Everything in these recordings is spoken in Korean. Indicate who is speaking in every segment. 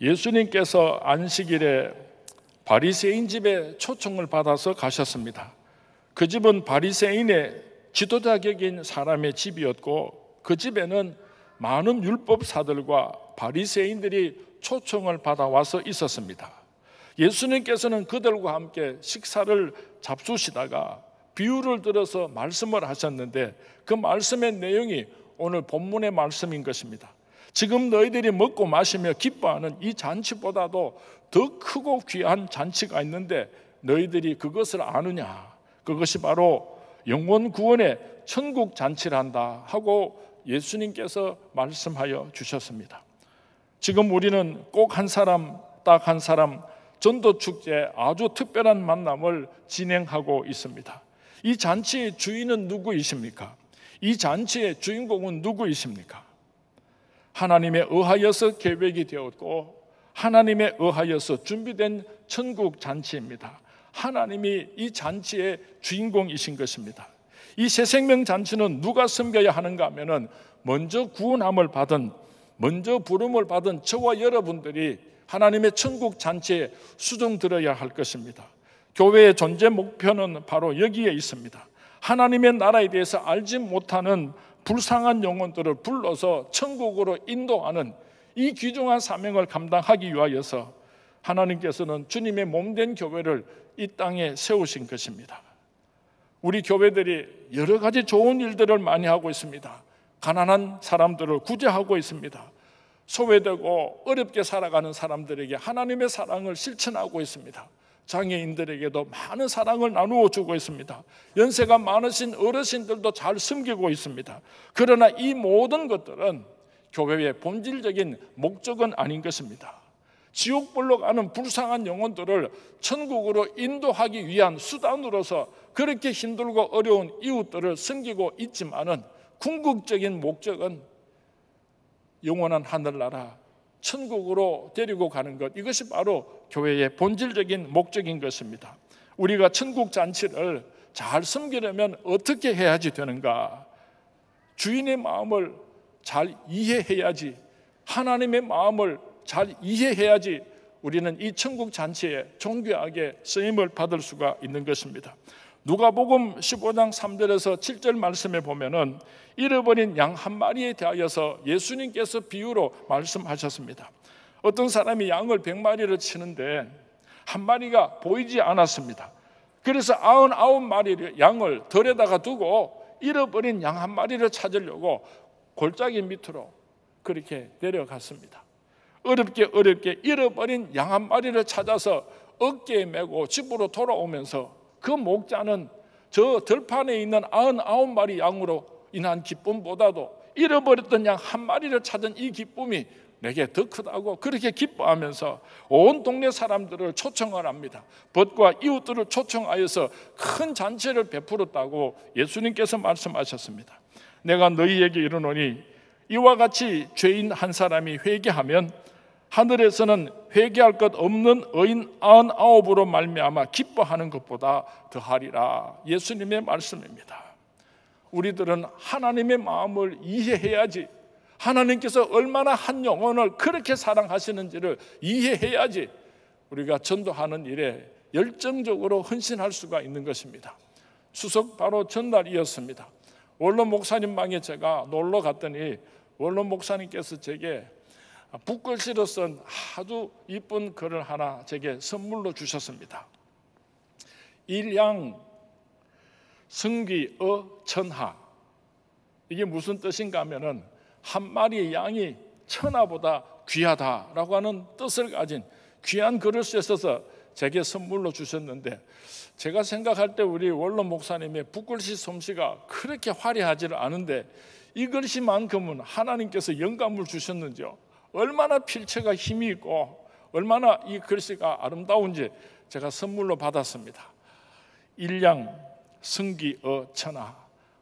Speaker 1: 예수님께서 안식일에 바리새인 집에 초청을 받아서 가셨습니다. 그 집은 바리새인의 지도자격인 사람의 집이었고 그 집에는 많은 율법사들과 바리새인들이 초청을 받아와서 있었습니다. 예수님께서는 그들과 함께 식사를 잡수시다가 비유를 들어서 말씀을 하셨는데 그 말씀의 내용이 오늘 본문의 말씀인 것입니다. 지금 너희들이 먹고 마시며 기뻐하는 이 잔치보다도 더 크고 귀한 잔치가 있는데 너희들이 그것을 아느냐? 그것이 바로 영원 구원의 천국 잔치란다 하고 예수님께서 말씀하여 주셨습니다. 지금 우리는 꼭 한 사람, 딱 한 사람 전도축제 아주 특별한 만남을 진행하고 있습니다. 이 잔치의 주인은 누구이십니까? 이 잔치의 주인공은 누구이십니까? 하나님에 의하여서 계획이 되었고 하나님에 의하여서 준비된 천국 잔치입니다. 하나님이 이 잔치의 주인공이신 것입니다. 이 새생명 잔치는 누가 섬겨야 하는가 하면은 먼저 구원함을 받은, 먼저 부름을 받은 저와 여러분들이 하나님의 천국 잔치에 수종들어야 할 것입니다. 교회의 존재 목표는 바로 여기에 있습니다. 하나님의 나라에 대해서 알지 못하는 불쌍한 영혼들을 불러서 천국으로 인도하는 이 귀중한 사명을 감당하기 위하여서 하나님께서는 주님의 몸된 교회를 이 땅에 세우신 것입니다. 우리 교회들이 여러 가지 좋은 일들을 많이 하고 있습니다. 가난한 사람들을 구제하고 있습니다. 소외되고 어렵게 살아가는 사람들에게 하나님의 사랑을 실천하고 있습니다. 장애인들에게도 많은 사랑을 나누어 주고 있습니다. 연세가 많으신 어르신들도 잘 섬기고 있습니다. 그러나 이 모든 것들은 교회의 본질적인 목적은 아닌 것입니다. 지옥불로 가는 불쌍한 영혼들을 천국으로 인도하기 위한 수단으로서 그렇게 힘들고 어려운 이웃들을 섬기고 있지만은 궁극적인 목적은 영원한 하늘나라 천국으로 데리고 가는 것, 이것이 바로 교회의 본질적인 목적인 것입니다. 우리가 천국 잔치를 잘 섬기려면 어떻게 해야지 되는가? 주인의 마음을 잘 이해해야지, 하나님의 마음을 잘 이해해야지 우리는 이 천국 잔치에 존귀하게 쓰임을 받을 수가 있는 것입니다. 누가복음 15장 3절에서 7절 말씀에 보면은 잃어버린 양 한 마리에 대하여서 예수님께서 비유로 말씀하셨습니다. 어떤 사람이 양을 100마리를 치는데 한 마리가 보이지 않았습니다. 그래서 99마리의 양을 덜에다가 두고 잃어버린 양 한 마리를 찾으려고 골짜기 밑으로 그렇게 내려갔습니다. 어렵게 잃어버린 양 한 마리를 찾아서 어깨에 메고 집으로 돌아오면서 그 목자는 저 들판에 있는 99마리 양으로 인한 기쁨보다도 잃어버렸던 양 한 마리를 찾은 이 기쁨이 내게 더 크다고 그렇게 기뻐하면서 온 동네 사람들을 초청을 합니다. 벗과 이웃들을 초청하여서 큰 잔치를 베풀었다고 예수님께서 말씀하셨습니다. 내가 너희에게 이르노니 이와 같이 죄인 한 사람이 회개하면 하늘에서는 회개할 것 없는 의인 99으로 말미암아 기뻐하는 것보다 더하리라. 예수님의 말씀입니다. 우리들은 하나님의 마음을 이해해야지, 하나님께서 얼마나 한 영혼을 그렇게 사랑하시는지를 이해해야지 우리가 전도하는 일에 열정적으로 헌신할 수가 있는 것입니다. 추석 바로 전날이었습니다. 원로 목사님 방에 제가 놀러 갔더니 원로 목사님께서 제게 붓글씨로 쓴 아주 이쁜 글을 하나 제게 선물로 주셨습니다. 일양 승귀어 천하. 이게 무슨 뜻인가 하면은 한 마리의 양이 천하보다 귀하다라고 하는 뜻을 가진 귀한 글을 쓰셔서 제게 선물로 주셨는데, 제가 생각할 때 우리 원로 목사님의 붓글씨 솜씨가 그렇게 화려하지를 않은데 이 글씨만큼은 하나님께서 영감을 주셨는지요. 얼마나 필체가 힘이 있고 얼마나 이 글씨가 아름다운지 제가 선물로 받았습니다. 일양 승기어 천하.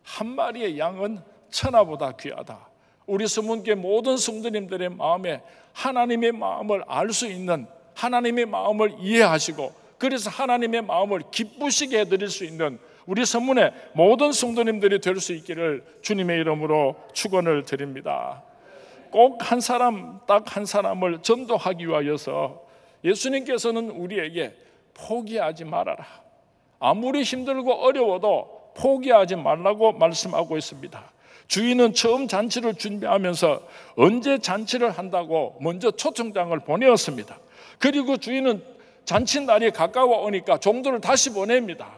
Speaker 1: 한 마리의 양은 천하보다 귀하다. 우리 서문교회 모든 성도님들의 마음에 하나님의 마음을 알 수 있는, 하나님의 마음을 이해하시고 그래서 하나님의 마음을 기쁘시게 해드릴 수 있는 우리 서문의 모든 성도님들이 될 수 있기를 주님의 이름으로 축원을 드립니다. 꼭 한 사람, 딱 한 사람을 전도하기 위하여서 예수님께서는 우리에게 포기하지 말아라, 아무리 힘들고 어려워도 포기하지 말라고 말씀하고 있습니다. 주인은 처음 잔치를 준비하면서 언제 잔치를 한다고 먼저 초청장을 보내었습니다. 그리고 주인은 잔치날이 가까워 오니까 종들을 다시 보냅니다.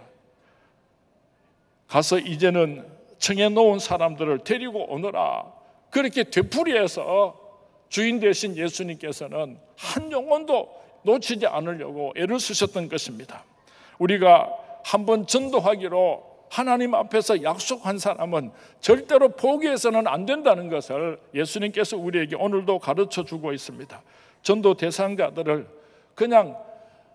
Speaker 1: 가서 이제는 청해놓은 사람들을 데리고 오너라. 그렇게 되풀이해서 주인 되신 예수님께서는 한 영혼도 놓치지 않으려고 애를 쓰셨던 것입니다. 우리가 한번 전도하기로 하나님 앞에서 약속한 사람은 절대로 포기해서는 안 된다는 것을 예수님께서 우리에게 오늘도 가르쳐 주고 있습니다. 전도 대상자들을 그냥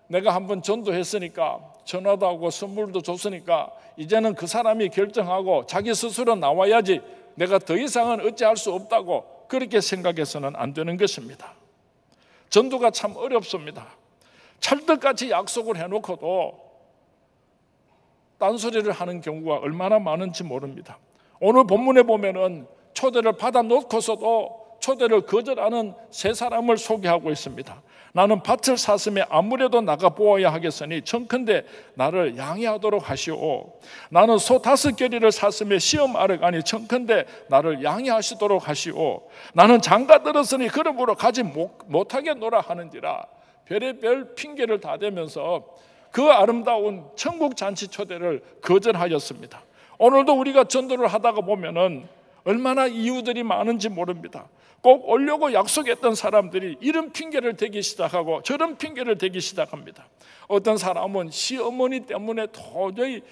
Speaker 1: 내가 한번 전도했으니까, 전화도 하고 선물도 줬으니까 이제는 그 사람이 결정하고 자기 스스로 나와야지, 내가 더 이상은 어찌할 수 없다고 그렇게 생각해서는 안 되는 것입니다. 전도가 참 어렵습니다. 찰떡같이 약속을 해놓고도 딴소리를 하는 경우가 얼마나 많은지 모릅니다. 오늘 본문에 보면은 초대를 받아 놓고서도 초대를 거절하는 세 사람을 소개하고 있습니다. 나는 밭을 샀음에 아무래도 나가 보아야 하겠으니 청컨대 나를 양해하도록 하시오. 나는 소 5겨리를 샀음에 시험하러 가니 청컨대 나를 양해하시도록 하시오. 나는 장가 들었으니 그러므로 가지 못하겠노라 하는지라. 별의별 핑계를 다 대면서 그 아름다운 천국 잔치 초대를 거절하였습니다. 오늘도 우리가 전도를 하다가 보면은 얼마나 이유들이 많은지 모릅니다. 꼭 오려고 약속했던 사람들이 이런 핑계를 대기 시작하고 저런 핑계를 대기 시작합니다. 어떤 사람은 시어머니 때문에 도저히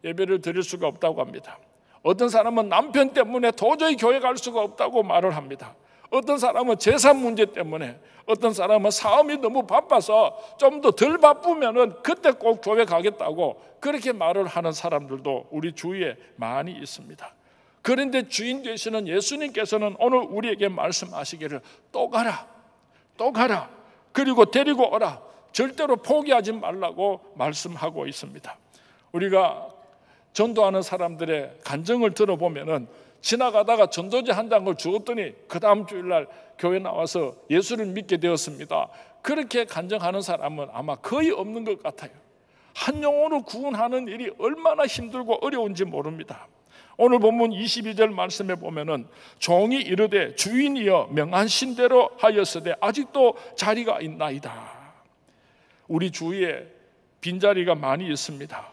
Speaker 1: 예배를 드릴 수가 없다고 합니다. 어떤 사람은 남편 때문에 도저히 교회 갈 수가 없다고 말을 합니다. 어떤 사람은 재산 문제 때문에, 어떤 사람은 사업이 너무 바빠서 좀 더 덜 바쁘면은 그때 꼭 교회 가겠다고 그렇게 말을 하는 사람들도 우리 주위에 많이 있습니다. 그런데 주인 되시는 예수님께서는 오늘 우리에게 말씀하시기를 또 가라, 또 가라, 그리고 데리고 오라, 절대로 포기하지 말라고 말씀하고 있습니다. 우리가 전도하는 사람들의 간증을 들어보면은 지나가다가 전도지 한 장을 주었더니 그 다음 주일날 교회 나와서 예수를 믿게 되었습니다. 그렇게 간증하는 사람은 아마 거의 없는 것 같아요. 한 영혼을 구원하는 일이 얼마나 힘들고 어려운지 모릅니다. 오늘 본문 22절 말씀에 보면은 종이 이르되 주인이여 명하신 대로 하였으되 아직도 자리가 있나이다. 우리 주위에 빈자리가 많이 있습니다.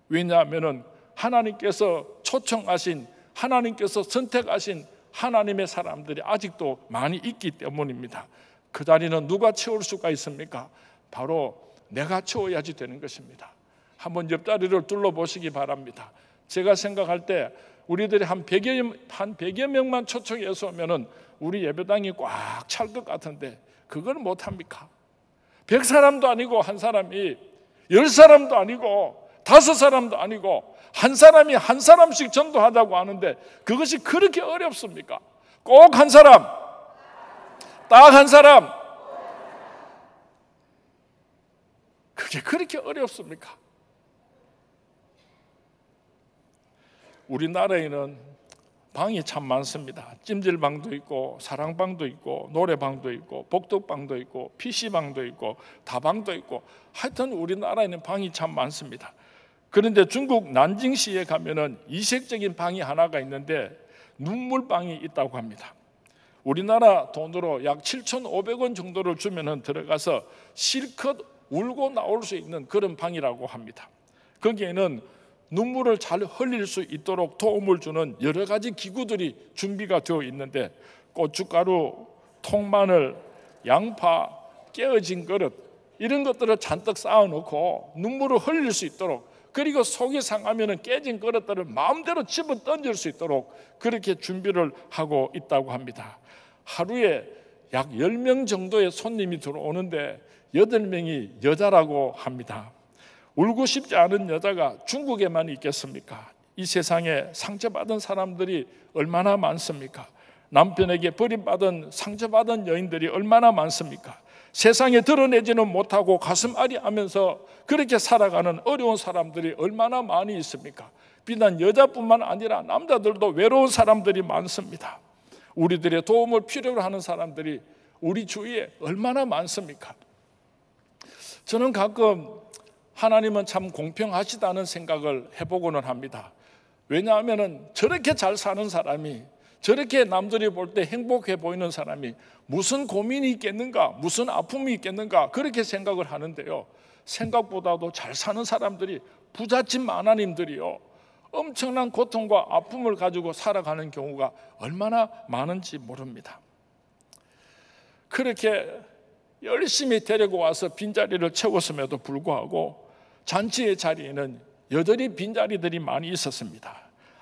Speaker 1: 왜냐하면은 하나님께서 초청하신, 하나님께서 선택하신 하나님의 사람들이 아직도 많이 있기 때문입니다. 그 자리는 누가 채울 수가 있습니까? 바로 내가 채워야지 되는 것입니다. 한번 옆자리를 둘러보시기 바랍니다. 제가 생각할 때 우리들이 한 100여 명만 초청해서 오면은 우리 예배당이 꽉 찰 것 같은데 그걸 못합니까? 100사람도 아니고 한 사람이 10사람도 아니고 5사람도 아니고 한 사람이 한 사람씩 전도하자고 하는데 그것이 그렇게 어렵습니까? 꼭 한 사람, 딱 한 사람, 그게 그렇게 어렵습니까? 우리나라에는 방이 참 많습니다. 찜질방도 있고 사랑방도 있고 노래방도 있고 복덕방도 있고 PC방도 있고 다방도 있고 하여튼 우리나라에는 방이 참 많습니다. 그런데 중국 난징시에 가면은 이색적인 방이 하나가 있는데 눈물방이 있다고 합니다. 우리나라 돈으로 약 7,500원 정도를 주면은 들어가서 실컷 울고 나올 수 있는 그런 방이라고 합니다. 거기에는 눈물을 잘 흘릴 수 있도록 도움을 주는 여러 가지 기구들이 준비가 되어 있는데 고춧가루, 통마늘, 양파, 깨어진 그릇 이런 것들을 잔뜩 쌓아놓고 눈물을 흘릴 수 있도록, 그리고 속이 상하면 깨진 그릇들을 마음대로 집어 던질 수 있도록 그렇게 준비를 하고 있다고 합니다. 하루에 약 10명 정도의 손님이 들어오는데 8명이 여자라고 합니다. 울고 싶지 않은 여자가 중국에만 있겠습니까? 이 세상에 상처받은 사람들이 얼마나 많습니까? 남편에게 버림받은 상처받은 여인들이 얼마나 많습니까? 세상에 드러내지는 못하고 가슴 아리하면서 그렇게 살아가는 어려운 사람들이 얼마나 많이 있습니까? 비단 여자뿐만 아니라 남자들도 외로운 사람들이 많습니다. 우리들의 도움을 필요로 하는 사람들이 우리 주위에 얼마나 많습니까? 저는 가끔 하나님은 참 공평하시다는 생각을 해보고는 합니다. 왜냐하면 저렇게 잘 사는 사람이, 저렇게 남들이 볼 때 행복해 보이는 사람이 무슨 고민이 있겠는가, 무슨 아픔이 있겠는가, 그렇게 생각을 하는데요, 생각보다도 잘 사는 사람들이, 부잣집 마나님들이요, 엄청난 고통과 아픔을 가지고 살아가는 경우가 얼마나 많은지 모릅니다. 그렇게 열심히 데리고 와서 빈자리를 채웠음에도 불구하고 잔치의 자리에는 여전히 빈자리들이 많이 있었습니다.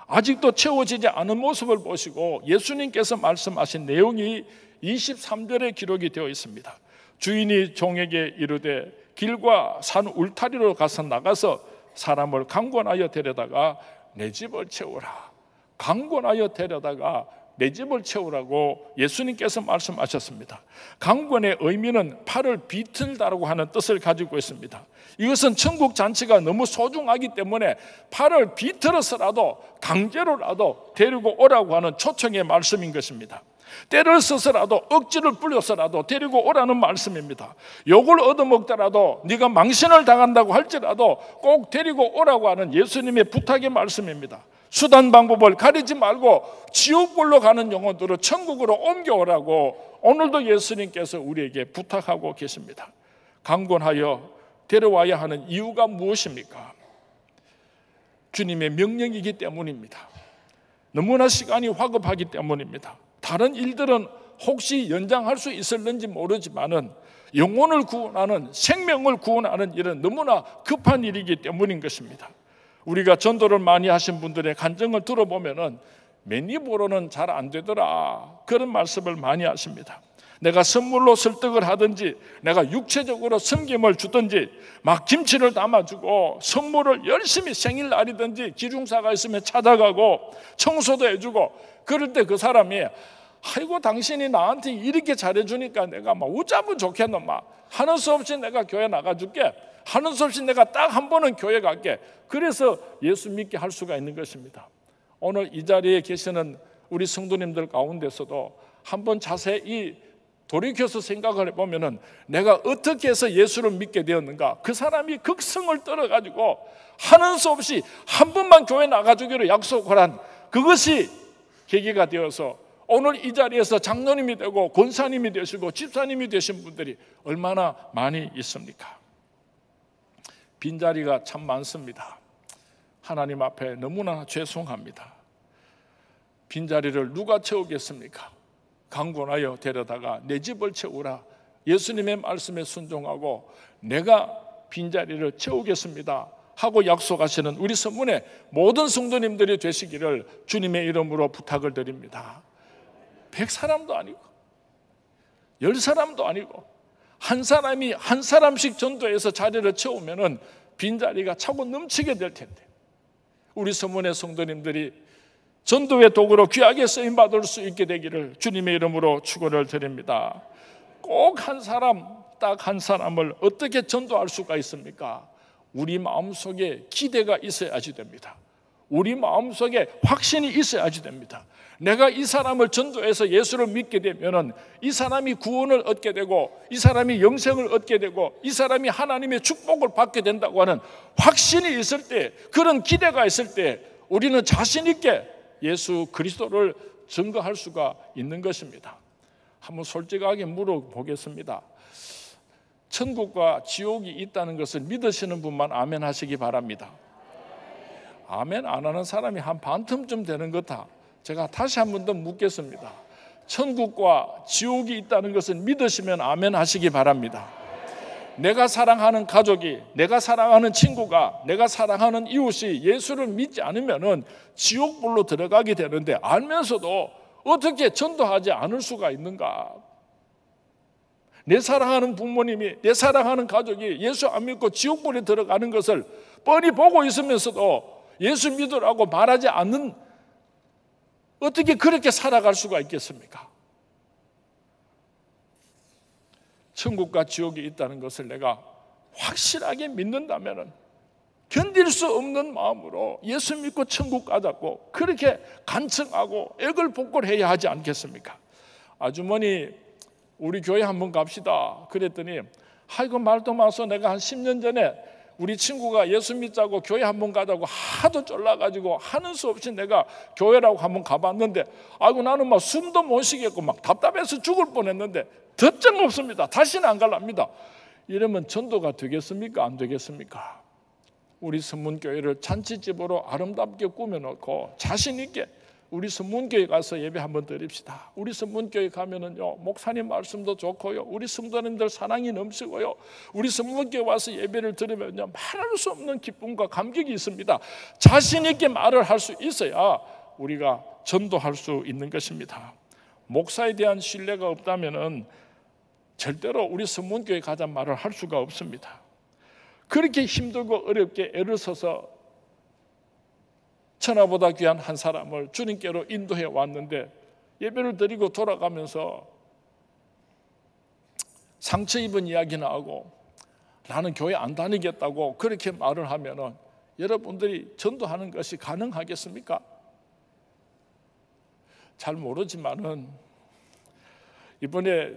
Speaker 1: 아직도 채워지지 않은 모습을 보시고 예수님께서 말씀하신 내용이 23절에 기록이 되어 있습니다. 주인이 종에게 이르되 길과 산 울타리로 가서 나가서 사람을 강권하여 데려다가 내 집을 채우라. 강권하여 데려다가 내 집을 채우라고 예수님께서 말씀하셨습니다. 강권의 의미는 팔을 비틀다라고 하는 뜻을 가지고 있습니다. 이것은 천국 잔치가 너무 소중하기 때문에 팔을 비틀어서라도 강제로라도 데리고 오라고 하는 초청의 말씀인 것입니다. 때를 써서라도 억지를 불려서라도 데리고 오라는 말씀입니다. 욕을 얻어먹더라도 네가 망신을 당한다고 할지라도 꼭 데리고 오라고 하는 예수님의 부탁의 말씀입니다. 수단 방법을 가리지 말고 지옥불로 가는 영혼들을 천국으로 옮겨오라고 오늘도 예수님께서 우리에게 부탁하고 계십니다. 강권하여 데려와야 하는 이유가 무엇입니까? 주님의 명령이기 때문입니다. 너무나 시간이 화급하기 때문입니다. 다른 일들은 혹시 연장할 수 있을는지 모르지만은 영혼을 구원하는, 생명을 구원하는 일은 너무나 급한 일이기 때문인 것입니다. 우리가 전도를 많이 하신 분들의 간증을 들어보면은 맨입으로는 잘 안 되더라, 그런 말씀을 많이 하십니다. 내가 선물로 설득을 하든지, 내가 육체적으로 섬김을 주든지, 막 김치를 담아주고 선물을 열심히, 생일날이든지 기중사가 있으면 찾아가고 청소도 해주고, 그럴 때 그 사람이 아이고 당신이 나한테 이렇게 잘해주니까 내가 막 어쩌면 좋겠노, 막 하는 수 없이 내가 교회 나가줄게, 하는 수 없이 내가 딱 한 번은 교회 갈게. 그래서 예수 믿게 할 수가 있는 것입니다. 오늘 이 자리에 계시는 우리 성도님들 가운데서도 한번 자세히 돌이켜서 생각을 해보면은 내가 어떻게 해서 예수를 믿게 되었는가, 그 사람이 극성을 떨어가지고 하는 수 없이 한 번만 교회 나가주기로 약속을 한 그것이 계기가 되어서 오늘 이 자리에서 장로님이 되고 권사님이 되시고 집사님이 되신 분들이 얼마나 많이 있습니까? 빈자리가 참 많습니다. 하나님 앞에 너무나 죄송합니다. 빈자리를 누가 채우겠습니까? 강권하여 데려다가 내 집을 채우라. 예수님의 말씀에 순종하고 내가 빈자리를 채우겠습니다 하고 약속하시는 우리 성문의 모든 성도님들이 되시기를 주님의 이름으로 부탁을 드립니다. 100사람도 아니고 10사람도 아니고 한 사람이 한 사람씩 전도해서 자리를 채우면은 빈자리가 차고 넘치게 될 텐데, 우리 성문의 성도님들이 전도의 도구로 귀하게 쓰임받을 수 있게 되기를 주님의 이름으로 축원을 드립니다. 꼭 한 사람, 딱 한 사람을 어떻게 전도할 수가 있습니까? 우리 마음속에 기대가 있어야지 됩니다. 우리 마음속에 확신이 있어야지 됩니다. 내가 이 사람을 전도해서 예수를 믿게 되면은 이 사람이 구원을 얻게 되고, 이 사람이 영생을 얻게 되고, 이 사람이 하나님의 축복을 받게 된다고 하는 확신이 있을 때, 그런 기대가 있을 때 우리는 자신 있게 예수 그리스도를 증거할 수가 있는 것입니다. 한번 솔직하게 물어보겠습니다. 천국과 지옥이 있다는 것을 믿으시는 분만 아멘 하시기 바랍니다. 아멘 안 하는 사람이 한 반틈쯤 되는 거다. 제가 다시 한 번 더 묻겠습니다. 천국과 지옥이 있다는 것을 믿으시면 아멘 하시기 바랍니다. 내가 사랑하는 가족이, 내가 사랑하는 친구가, 내가 사랑하는 이웃이 예수를 믿지 않으면은 지옥불로 들어가게 되는데, 알면서도 어떻게 전도하지 않을 수가 있는가? 내 사랑하는 부모님이, 내 사랑하는 가족이 예수 안 믿고 지옥불에 들어가는 것을 뻔히 보고 있으면서도 예수 믿으라고 말하지 않는, 어떻게 그렇게 살아갈 수가 있겠습니까? 천국과 지옥이 있다는 것을 내가 확실하게 믿는다면 견딜 수 없는 마음으로 예수 믿고 천국 가자고 그렇게 간청하고 애걸복걸해야 하지 않겠습니까? 아주머니 우리 교회 한번 갑시다 그랬더니 아이고 말도 마서 내가 한 10년 전에 우리 친구가 예수 믿자고 교회 한번 가자고 하도 쫄라가지고 하는 수 없이 내가 교회라고 한번 가봤는데 아이고 나는 막 숨도 못 쉬겠고 막 답답해서 죽을 뻔했는데 덧정 없습니다. 다시는 안 갈랍니다. 이러면 전도가 되겠습니까? 안 되겠습니까? 우리 선문교회를 잔치집으로 아름답게 꾸며놓고 자신 있게 우리 선문교회 가서 예배 한번 드립시다. 우리 선문교회 가면은요 목사님 말씀도 좋고요, 우리 성도님들 사랑이 넘치고요, 우리 선문교회 와서 예배를 들으면요 말할 수 없는 기쁨과 감격이 있습니다. 자신 있게 말을 할 수 있어야 우리가 전도할 수 있는 것입니다. 목사에 대한 신뢰가 없다면은 절대로 우리 선문교회 가자 말을 할 수가 없습니다. 그렇게 힘들고 어렵게 애를 써서 천하보다 귀한 한 사람을 주님께로 인도해 왔는데 예배를 드리고 돌아가면서 상처 입은 이야기나 하고 나는 교회 안 다니겠다고 그렇게 말을 하면은 여러분들이 전도하는 것이 가능하겠습니까? 잘 모르지만은 이번에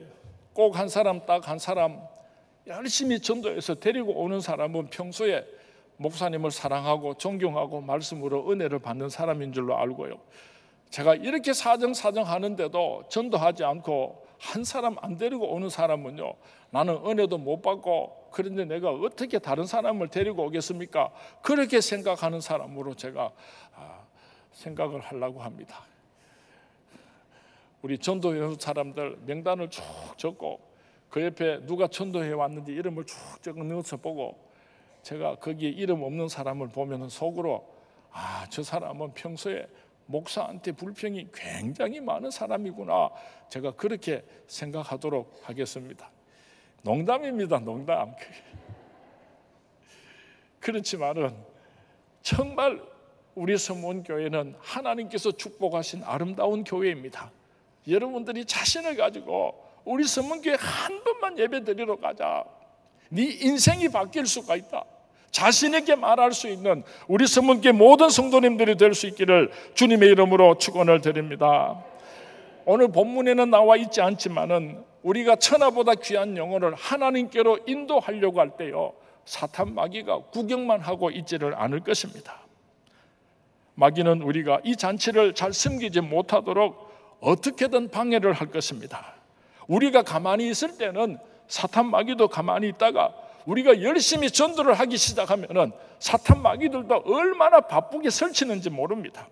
Speaker 1: 꼭 한 사람 딱 한 사람 열심히 전도해서 데리고 오는 사람은 평소에 목사님을 사랑하고 존경하고 말씀으로 은혜를 받는 사람인 줄로 알고요. 제가 이렇게 사정하는데도 전도하지 않고 한 사람 안 데리고 오는 사람은요 나는 은혜도 못 받고 그런데 내가 어떻게 다른 사람을 데리고 오겠습니까? 그렇게 생각하는 사람으로 제가 생각을 하려고 합니다. 우리 전도해 사람들 명단을 쭉 적고 그 옆에 누가 전도해 왔는지 이름을 쭉 적어 넣어서 보고 제가 거기에 이름 없는 사람을 보면 속으로 저 사람은 평소에 목사한테 불평이 굉장히 많은 사람이구나, 제가 그렇게 생각하도록 하겠습니다. 농담입니다. 농담. 그렇지만은 정말 우리 선문교회는 하나님께서 축복하신 아름다운 교회입니다. 여러분들이 자신을 가지고 우리 선문교회 한 번만 예배 드리러 가자, 네 인생이 바뀔 수가 있다, 자신 있게 말할 수 있는 우리 선문교회 모든 성도님들이 될 수 있기를 주님의 이름으로 축원을 드립니다. 오늘 본문에는 나와 있지 않지만은 우리가 천하보다 귀한 영혼을 하나님께로 인도하려고 할 때요 사탄 마귀가 구경만 하고 있지를 않을 것입니다. 마귀는 우리가 이 잔치를 잘 섬기지 못하도록 어떻게든 방해를 할 것입니다. 우리가 가만히 있을 때는 사탄 마귀도 가만히 있다가 우리가 열심히 전도를 하기 시작하면은 사탄 마귀들도 얼마나 바쁘게 설치는지 모릅니다.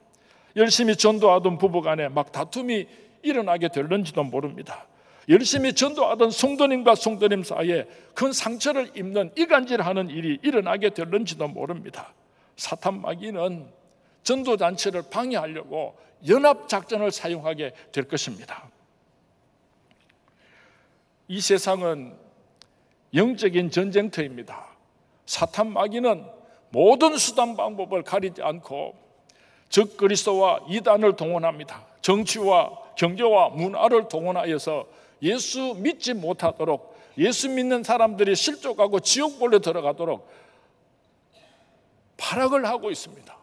Speaker 1: 열심히 전도하던 부부간에 막 다툼이 일어나게 될는지도 모릅니다. 열심히 전도하던 성도님과 성도님 사이에 큰 상처를 입는 이간질하는 일이 일어나게 될는지도 모릅니다. 사탄 마귀는 전도잔치를 방해하려고 연합작전을 사용하게 될 것입니다. 이 세상은 영적인 전쟁터입니다. 사탄 마귀는 모든 수단 방법을 가리지 않고 적 그리스도와 이단을 동원합니다. 정치와 경제와 문화를 동원하여서 예수 믿지 못하도록, 예수 믿는 사람들이 실족하고 지옥불에 들어가도록 발악을 하고 있습니다.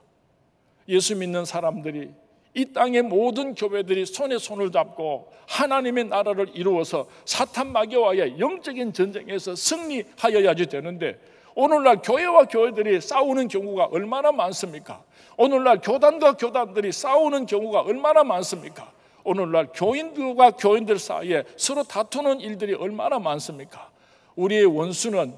Speaker 1: 예수 믿는 사람들이, 이 땅의 모든 교회들이 손에 손을 잡고 하나님의 나라를 이루어서 사탄 마귀와의 영적인 전쟁에서 승리하여야지 되는데 오늘날 교회와 교회들이 싸우는 경우가 얼마나 많습니까? 오늘날 교단과 교단들이 싸우는 경우가 얼마나 많습니까? 오늘날 교인들과 교인들 사이에 서로 다투는 일들이 얼마나 많습니까? 우리의 원수는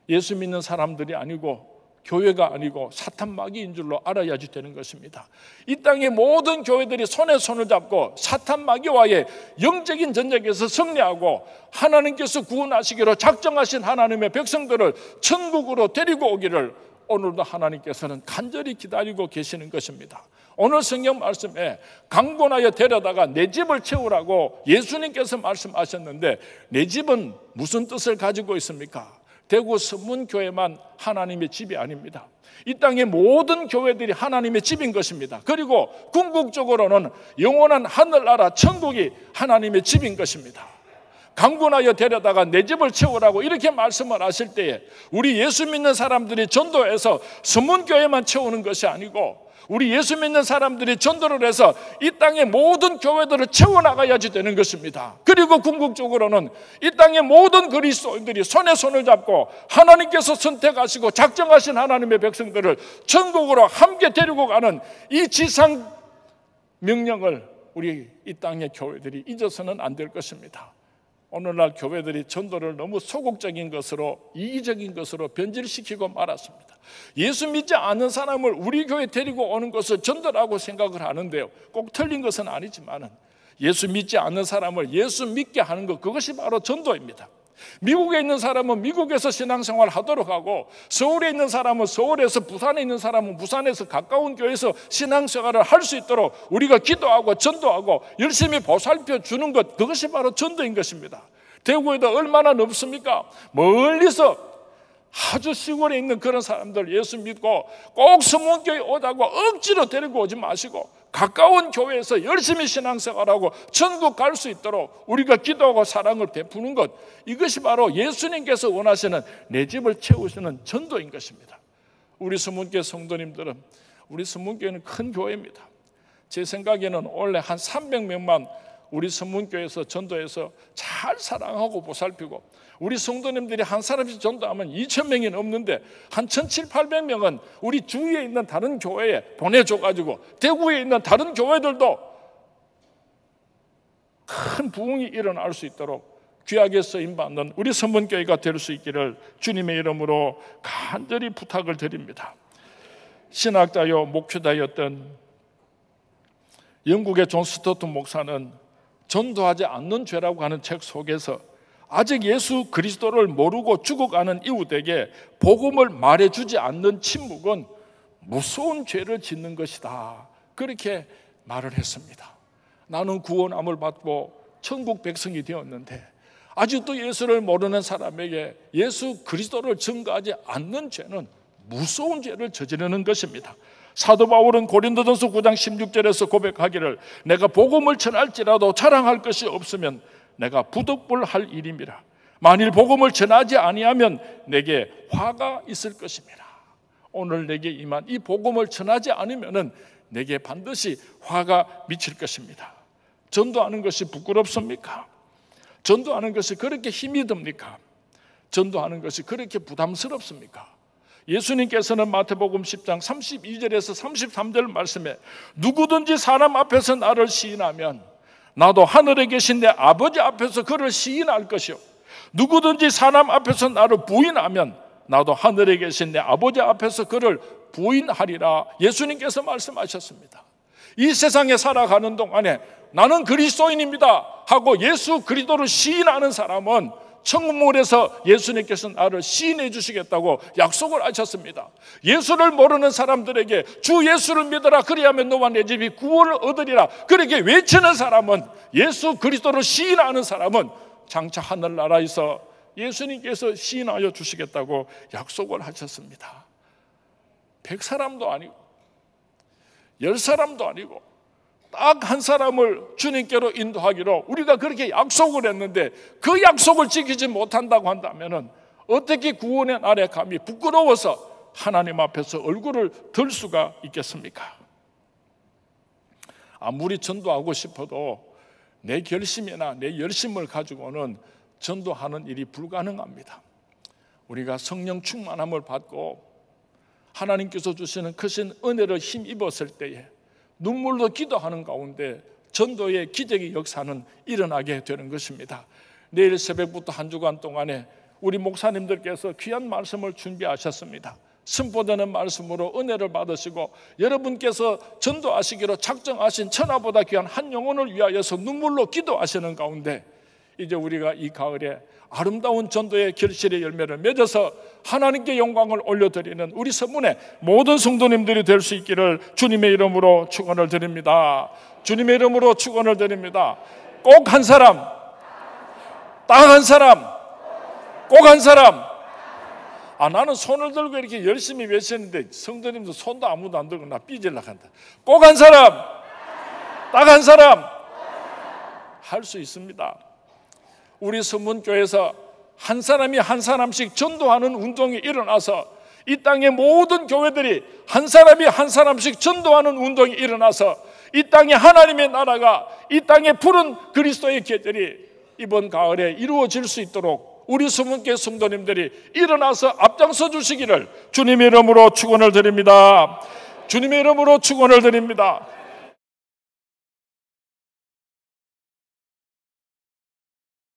Speaker 1: 예수 믿는 사람들이 아니고 교회가 아니고 사탄 마귀인 줄로 알아야지 되는 것입니다. 이 땅의 모든 교회들이 손에 손을 잡고 사탄 마귀와의 영적인 전쟁에서 승리하고 하나님께서 구원하시기로 작정하신 하나님의 백성들을 천국으로 데리고 오기를 오늘도 하나님께서는 간절히 기다리고 계시는 것입니다. 오늘 성경 말씀에 강권하여 데려다가 내 집을 채우라고 예수님께서 말씀하셨는데 내 집은 무슨 뜻을 가지고 있습니까? 대구 선문교회만 하나님의 집이 아닙니다. 이 땅의 모든 교회들이 하나님의 집인 것입니다. 그리고 궁극적으로는 영원한 하늘나라 천국이 하나님의 집인 것입니다. 강군하여 데려다가 내 집을 채우라고 이렇게 말씀을 하실 때에 우리 예수 믿는 사람들이 전도해서 서문교회만 채우는 것이 아니고 우리 예수 믿는 사람들이 전도를 해서 이 땅의 모든 교회들을 채워나가야지 되는 것입니다. 그리고 궁극적으로는 이 땅의 모든 그리스도인들이 손에 손을 잡고 하나님께서 선택하시고 작정하신 하나님의 백성들을 천국으로 함께 데리고 가는 이 지상 명령을 우리 이 땅의 교회들이 잊어서는 안 될 것입니다. 오늘날 교회들이 전도를 너무 소극적인 것으로, 이기적인 것으로 변질시키고 말았습니다. 예수 믿지 않는 사람을 우리 교회에 데리고 오는 것을 전도라고 생각을 하는데요, 꼭 틀린 것은 아니지만 예수 믿지 않는 사람을 예수 믿게 하는 것, 그것이 바로 전도입니다. 미국에 있는 사람은 미국에서 신앙생활 하도록 하고, 서울에 있는 사람은 서울에서, 부산에 있는 사람은 부산에서 가까운 교회에서 신앙생활을 할 수 있도록 우리가 기도하고 전도하고 열심히 보살펴 주는 것, 그것이 바로 전도인 것입니다. 대구에도 얼마나 넓습니까? 멀리서 아주 시골에 있는 그런 사람들 예수 믿고 꼭 서문교회 오자고 억지로 데리고 오지 마시고 가까운 교회에서 열심히 신앙생활하고 천국 갈 수 있도록 우리가 기도하고 사랑을 베푸는 것, 이것이 바로 예수님께서 원하시는 내 집을 채우시는 전도인 것입니다. 우리 서문교회 성도님들은, 우리 서문교회는 큰 교회입니다. 제 생각에는 원래 한 300명만 우리 서문교회에서 전도해서 잘 사랑하고 보살피고, 우리 성도님들이 한 사람씩 전도하면 2,000명이 넘는데 한 1,700~800명은 우리 주위에 있는 다른 교회에 보내줘가지고 대구에 있는 다른 교회들도 큰 부흥이 일어날 수 있도록 귀하게 쓰임받는 우리 서문교회가 될 수 있기를 주님의 이름으로 간절히 부탁을 드립니다. 신학자요 목회자였던 영국의 존 스토트 목사는 전도하지 않는 죄라고 하는 책 속에서 아직 예수 그리스도를 모르고 죽어가는 이웃에게 복음을 말해주지 않는 침묵은 무서운 죄를 짓는 것이다, 그렇게 말을 했습니다. 나는 구원함을 받고 천국 백성이 되었는데 아직도 예수를 모르는 사람에게 예수 그리스도를 증거하지 않는 죄는 무서운 죄를 저지르는 것입니다. 사도 바울은 고린도전서 9장 16절에서 고백하기를 내가 복음을 전할지라도 자랑할 것이 없으면 내가 부득불할 일임이라. 만일 복음을 전하지 아니하면 내게 화가 있을 것입니다. 오늘 내게 임한 이 복음을 전하지 않으면 내게 반드시 화가 미칠 것입니다. 전도하는 것이 부끄럽습니까? 전도하는 것이 그렇게 힘이 듭니까? 전도하는 것이 그렇게 부담스럽습니까? 예수님께서는 마태복음 10장 32절에서 33절 말씀에 누구든지 사람 앞에서 나를 시인하면 나도 하늘에 계신 내 아버지 앞에서 그를 시인할 것이요, 누구든지 사람 앞에서 나를 부인하면 나도 하늘에 계신 내 아버지 앞에서 그를 부인하리라. 예수님께서 말씀하셨습니다. 이 세상에 살아가는 동안에 나는 그리스도인입니다 하고 예수 그리스도를 시인하는 사람은 천국문에서 예수님께서 나를 시인해 주시겠다고 약속을 하셨습니다. 예수를 모르는 사람들에게 주 예수를 믿어라, 그리하면 너와 내 집이 구원을 얻으리라, 그렇게 외치는 사람은, 예수 그리스도를 시인하는 사람은 장차 하늘나라에서 예수님께서 시인하여 주시겠다고 약속을 하셨습니다. 100사람도 아니고 10사람도 아니고 딱 한 사람을 주님께로 인도하기로 우리가 그렇게 약속을 했는데 그 약속을 지키지 못한다고 한다면 어떻게 구원의 날에 감히 부끄러워서 하나님 앞에서 얼굴을 들 수가 있겠습니까? 아무리 전도하고 싶어도 내 결심이나 내 열심을 가지고는 전도하는 일이 불가능합니다. 우리가 성령 충만함을 받고 하나님께서 주시는 크신 은혜를 힘입었을 때에 눈물로 기도하는 가운데 전도의 기적의 역사는 일어나게 되는 것입니다. 내일 새벽부터 한 주간 동안에 우리 목사님들께서 귀한 말씀을 준비하셨습니다. 선포되는 말씀으로 은혜를 받으시고 여러분께서 전도하시기로 작정하신 천하보다 귀한 한 영혼을 위하여서 눈물로 기도하시는 가운데 이제 우리가 이 가을에 아름다운 전도의 결실의 열매를 맺어서 하나님께 영광을 올려드리는 우리 서문의 모든 성도님들이 될 수 있기를 주님의 이름으로 축원을 드립니다. 주님의 이름으로 축원을 드립니다. 꼭 한 사람, 딱 한 사람, 꼭 한 사람. 나는 손을 들고 이렇게 열심히 외치는데 성도님도 손도 아무도 안 들고 나 삐질락 한다. 꼭 한 사람, 딱 한 사람 할 수 있습니다. 우리 서문교회에서 한 사람이 한 사람씩 전도하는 운동이 일어나서 이 땅의 모든 교회들이 한 사람이 한 사람씩 전도하는 운동이 일어나서 이 땅에 하나님의 나라가, 이 땅에 푸른 그리스도의 계절이 이번 가을에 이루어질 수 있도록 우리 서문교회 성도님들이 일어나서 앞장서 주시기를 주님의 이름으로 축원을 드립니다. 주님의 이름으로 축원을 드립니다.